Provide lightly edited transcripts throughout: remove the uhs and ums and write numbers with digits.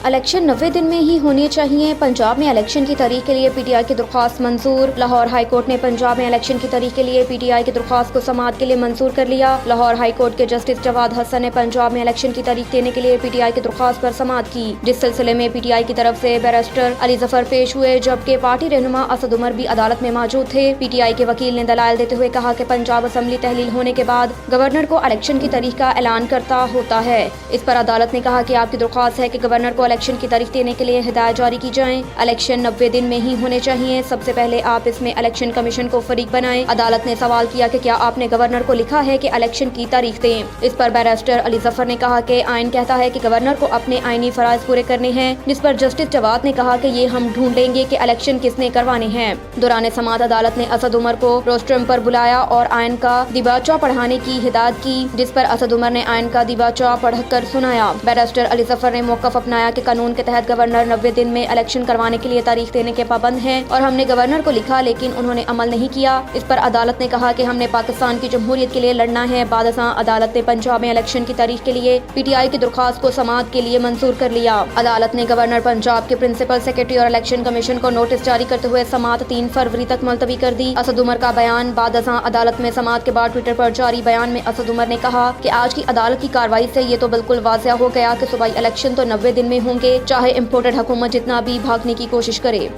Election 90 दिन में ही होने चाहिए। पंजाब में इलेक्शन की तारीख के लिए पीटीआई की दरख्वास्त मंजूर। लाहौर हाई कोर्ट ने पंजाब में इलेक्शन की तारीख के लिए पीटीआई की दरख्वास्त को समाअत के लिए मंजूर कर लिया। लाहौर हाई कोर्ट के जस्टिस जवाद हसन ने पंजाब में इलेक्शन की तारीख देने के लिए पीटीआई की दरख्वास्त पर समाअत की, जिस सिलसिले में पीटीआई की तरफ से बैरिस्टर अली जफर पेश हुए, जबकि पार्टी रहनुमा असद उमर भी अदालत में मौजूद थे। पीटीआई के वकील ने दलाइल देते हुए कहा कि पंजाब असम्बली तहलील होने के बाद गवर्नर को इलेक्शन की तारीख का ऐलान करता होता है। इस पर अदालत ने कहा कि आपकी दरख्वास्त है कि गवर्नर को इलेक्शन की तारीख देने के लिए हिदायत जारी की जाए। इलेक्शन 90 दिन में ही होने चाहिए। सबसे पहले आप इसमें इलेक्शन कमीशन को फरीक बनाएं। अदालत ने सवाल किया कि क्या आपने गवर्नर को लिखा है कि इलेक्शन की तारीख दें। इस पर बैरिस्टर अली जफर ने कहा कि आइन कहता है कि गवर्नर को अपने आइनी फराइज पूरे करने हैं, जिस पर जस्टिस जवाद ने कहा कि ये हम ढूंढ लेंगे कि इलेक्शन किसने करवाने हैं। दौरान समाअत अदालत ने असद उमर को रोस्ट्रम पर बुलाया और आइन का दिबाचा पढ़ाने की हिदायत की, जिस पर असद उमर ने आइन का दिबाचा पढ़कर सुनाया। बैरिस्टर अली जफर ने मौक़िफ़ अपनाया कि कानून के तहत गवर्नर 90 दिन में इलेक्शन करवाने के लिए तारीख देने के पाबंद हैं और हमने गवर्नर को लिखा लेकिन उन्होंने अमल नहीं किया। इस पर अदालत ने कहा कि हमने पाकिस्तान की जमहूरियत के लिए लड़ना है। बाद अदालत ने पंजाब में इलेक्शन की तारीख के लिए पीटीआई की दरख्वास्त को समाअत के लिए मंजूर कर लिया। अदालत ने गवर्नर पंजाब के प्रिंसिपल सेक्रेटरी और इलेक्शन कमीशन को नोटिस जारी करते हुए समाअत 3 फरवरी तक मुलतवी कर दी। असद उमर का बयान। बाद अदालत में समाअत के बाद ट्विटर पर जारी बयान में असद उमर ने कहा कि आज की अदालत की कार्रवाई से ये तो बिल्कुल वाज़ेह हो गया कि सूबाई इलेक्शन तो 90 दिन में होंगे, चाहे इम्पोर्टेड हुकूमत जितना भी भागने की कोशिश करे।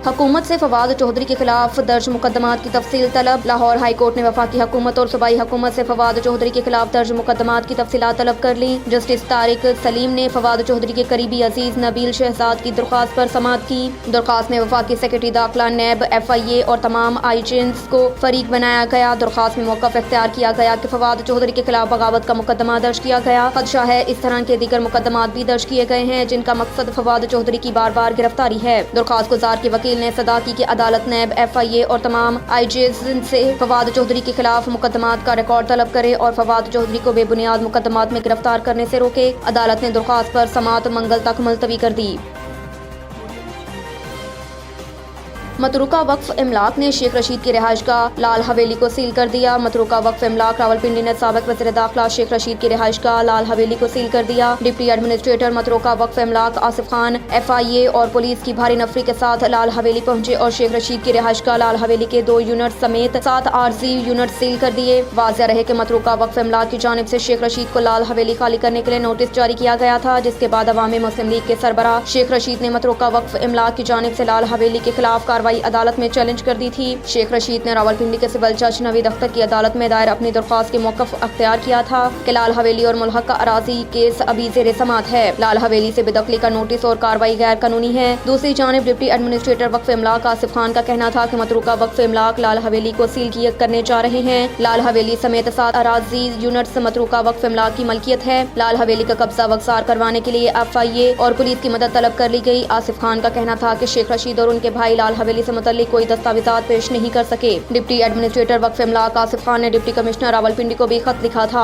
हुकूमत से फवाद चौधरी के खिलाफ दर्ज मुकदमात की तफसील तलब। लाहौर हाई कोर्ट ने वफाकी हुकूमत और सूबाई हुकूमत से फवाद चौधरी के खिलाफ दर्ज मुकदमात की तफसीलात तलब कर ली। जस्टिस तारिक सलीम ने फवाद चौधरी के करीबी अजीज नबील शहजाद की दरख्वास्त पर समाअत की। दरख्वास्त में वफाकी सेक्रेटरी दाखिला नैब FIA और तमाम आइजेंट्स को फरीक बनाया गया। दरख्वास्त में मौक़िफ़ इख्तियार किया गया कि फवाद चौधरी के खिलाफ बगावत का मुकदमा दर्ज किया गया। खदशा है इस तरह के दीगर मुकदमात भी दर्ज किए गए हैं जिनका मकसद फवाद चौधरी की बार बार गिरफ्तारी है। दरख्वास्त गुजार के वकील ने सदा की कि अदालत नैब FIA और तमाम आइजेंट्स से फवाद चौधरी के खिलाफ मुकदमात का रिकॉर्ड तलब करे और फवाद चौधरी को बेबुनियाद मुकदमात में गिरफ्तार करने से रोके। अदालत ने दरख्वास्त पर समाअत मंगल तक मुलतवी कर दी। मतरूका वक्फ इमलाक ने शेख रशीद की रिहाइशगाह लाल हवेली को सील कर दिया। मतरूका वक्फ इमलाक रावलपिंडी ने साबिक वज़ीर दाखिला शेख रशीद की रिहाइशगाह लाल हवेली को सील कर दिया। डिप्टी एडमिनिस्ट्रेटर मतरूका वक्फ इमलाक आसिफ खान FIA और पुलिस की भारी नफरी के साथ लाल हवेली पहुंचे और शेख रशीद की रिहाइशगाह लाल हवेली के 2 यूनिट समेत 7 आरजी यूनिट सील कर दिए। वाज़ेह रहे कि मतरूका वक्फ इमलाक की जानिब से शेख रशीद को लाल हवेली खाली करने के लिए नोटिस जारी किया गया था, जिसके बाद अवामी मुस्लिम लीग के सरबराह शेख रशीद ने मतरूका वक्फ इमलाक की जानिब से लाल हवेली के खिलाफ कार्रवाई अदालत में चैलेंज कर दी थी। शेख रशीद ने रावलपिंडी के सिविल जज नवीद अख्तर की अदालत में दायर अपनी दरख्वास्त के मौक़िफ़ अख्तियार किया था कि लाल हवेली और मुल्हक़ा अराज़ी केस अभी ज़ेरे समाअत है। लाल हवेली से बेदखली का नोटिस और कार्रवाई गैर कानूनी है। दूसरी जानिब डिप्टी एडमिनिस्ट्रेटर वक्फ इमलाक आसिफ खान का कहना था कि मतरूका वक्फ इमलाक लाल हवेली को सील करने जा रहे हैं। लाल हवेली समेत 7 अराज़ी यूनिट्स मतरूका वक्फ इमलाक की मलकियत है। लाल हवेली का कब्जा वगसार करवाने के लिए FIA और पुलिस की मदद तलब कर ली गई। आसिफ खान का कहना था कि शेख रशीद और उनके भाई लाल हवेली से मुतल्लिक कोई दस्तावेज़ात पेश नहीं कर सके। डिप्टी एडमिनिस्ट्रेटर वक्फ इमलाक आसिफ खान ने डिप्टी कमिश्नर रावलपिंडी को भी खत लिखा था।